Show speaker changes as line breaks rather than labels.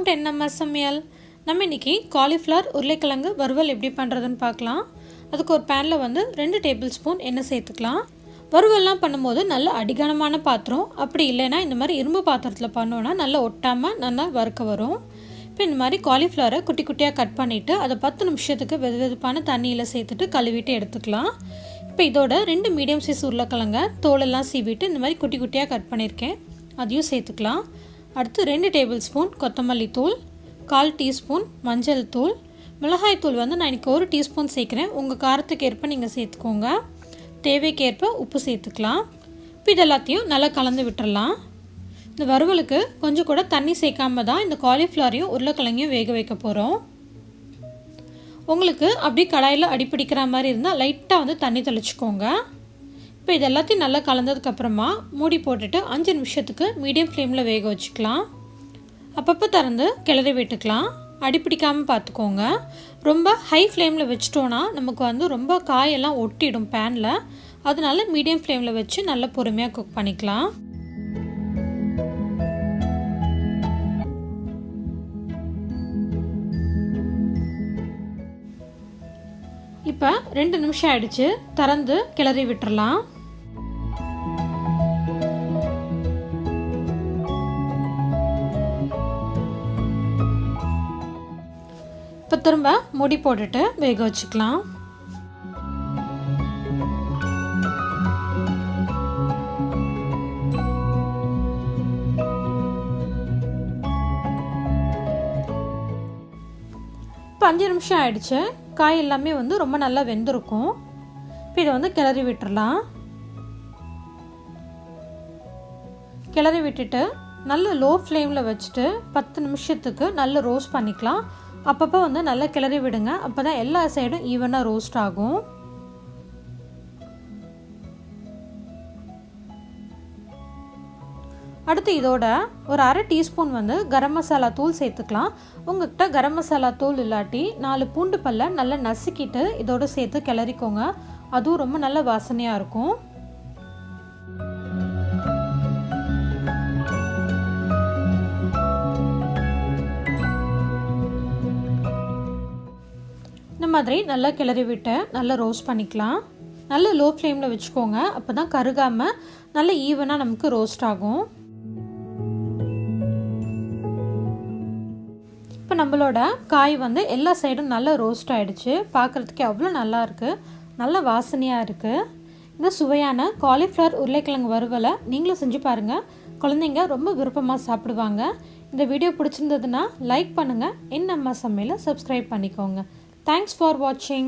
Welcome to Amma சமையல். நம்ம இன்னைக்கு காலிஃப்ளவர் உருளைக்கிழங்கு வறுவல் எப்படி பண்ணுறதுன்னு பார்க்கலாம். அதுக்கு ஒரு பேனில் வந்து 2 டேபிள் ஸ்பூன் எண்ணெய் சேர்த்துக்கலாம். வறுவல்லாம் பண்ணும்போது நல்ல அடிகனமான பாத்திரம், அப்படி இல்லைன்னா இந்த மாதிரி இரும்பு பாத்திரத்தில் பண்ணோன்னா நல்லா ஒட்டாமல் நல்லா வறுக்க வரும். இப்போ இந்த மாதிரி காலிஃப்ளவரை குட்டி குட்டியாக கட் பண்ணிவிட்டு அதை 10 நிமிஷத்துக்கு வெதுவெதுப்பான தண்ணியில் சேர்த்துட்டு கழுவிட்டு எடுத்துக்கலாம். இப்போ இதோட 2 மீடியம் சைஸ் உருளைக்கிழங்க தோலெல்லாம் சீவிட்டு இந்த மாதிரி குட்டி குட்டியாக கட் பண்ணியிருக்கேன், அதையும் சேர்த்துக்கலாம். அடுத்து 2 டேபிள் ஸ்பூன் கொத்தமல்லி தூள், 1/4 டீஸ்பூன் மஞ்சள் தூள், மிளகாய் தூள் வந்து நான் இன்றைக்கி 1 டீஸ்பூன் சேர்க்குறேன். உங்கள் காரத்துக்கு ஏற்ப நீங்கள் சேர்த்துக்கோங்க. தேவைக்கேற்ப உப்பு சேர்த்துக்கலாம். இப்போ இது எல்லாத்தையும் நல்லா கலந்து விட்டுறலாம். இந்த வறுவலுக்கு கொஞ்சம் கூட தண்ணி சேர்க்காம தான் இந்த காலிஃப்ளவரையும் உருளைக்கிழங்கையும் வேக வைக்க போகிறோம். உங்களுக்கு அப்படி கடாயில் அடிப்பிடிக்கிற மாதிரி இருந்தால் லைட்டாக வந்து தண்ணி தெளிச்சுக்கோங்க. இப்போ இது எல்லாத்தையும் நல்லா கலந்ததுக்கப்புறமா மூடி போட்டுட்டு 5 நிமிஷத்துக்கு மீடியம் ஃப்ளேமில் வேக வச்சுக்கலாம். அப்பப்போ திறந்து கிளறி விட்டுக்கலாம். அடிப்பிடிக்காமல் பார்த்துக்கோங்க. ரொம்ப ஹை ஃப்ளேமில் வச்சிட்டோன்னா நமக்கு வந்து ரொம்ப காயெல்லாம் ஒட்டிடும் பேனில். அதனால மீடியம் ஃப்ளேமில் வச்சு நல்லா பொறுமையாக குக் பண்ணிக்கலாம். இப்போ 2 நிமிஷம் ஆயிடுச்சு, திறந்து கிளறி விட்டுறலாம். இப்போ திரும்ப மூடி போட்டுட்டு வேக வச்சுக்கலாம். இப்போ 5 நிமிஷம் ஆயிடுச்சு, காய் எல்லாமே வந்து ரொம்ப நல்லா வெந்திருக்கும். இப்போ இதை வந்து கிளறி விட்டுறலாம். கிளறி விட்டுட்டு நல்ல லோ ஃப்ளேமில் வச்சுட்டு 10 நிமிஷத்துக்கு நல்ல ரோஸ்ட் பண்ணிக்கலாம். அப்பப்போ வந்து நல்லா கிளறி விடுங்க, அப்போ தான் எல்லா சைடும் ஈவனாக ரோஸ்ட் ஆகும். அடுத்து இதோட ஒரு 1/2 டீஸ்பூன் வந்து கரம் மசாலா தூள் சேர்த்துக்கலாம். உங்கள்கிட்ட கரம் மசாலா தூள் இல்லாட்டி 4 பூண்டு பல்லை நல்லா நசுக்கிட்டு இதோடு சேர்த்து கிளறிக்கோங்க. அதுவும் ரொம்ப நல்ல வாசனையாக இருக்கும். இந்த மாதிரி நல்லா கிளறி விட்டு நல்லா ரோஸ்ட் பண்ணிக்கலாம். நல்ல லோ ஃப்ளேமில் வச்சுக்கோங்க, அப்போ தான் கருகாமல் நல்ல ஈவனாக நமக்கு ரோஸ்ட் ஆகும். இப்போ நம்மளோட காய் வந்து எல்லா சைடும் நல்லா ரோஸ்ட் ஆகிடுச்சு. பார்க்குறதுக்கு அவ்வளோ நல்லா இருக்குது, நல்ல வாசனையாக இருக்குது. இந்த சுவையான காலிஃப்ளவர் உருளைக்கிழங்கு வறுவலை நீங்களும் செஞ்சு பாருங்கள். குழந்தைங்க ரொம்ப விருப்பமாக சாப்பிடுவாங்க. இந்த வீடியோ பிடிச்சிருந்ததுன்னா லைக் பண்ணுங்கள். Amma சமையலை சப்ஸ்கிரைப் பண்ணிக்கோங்க. Thanks for watching.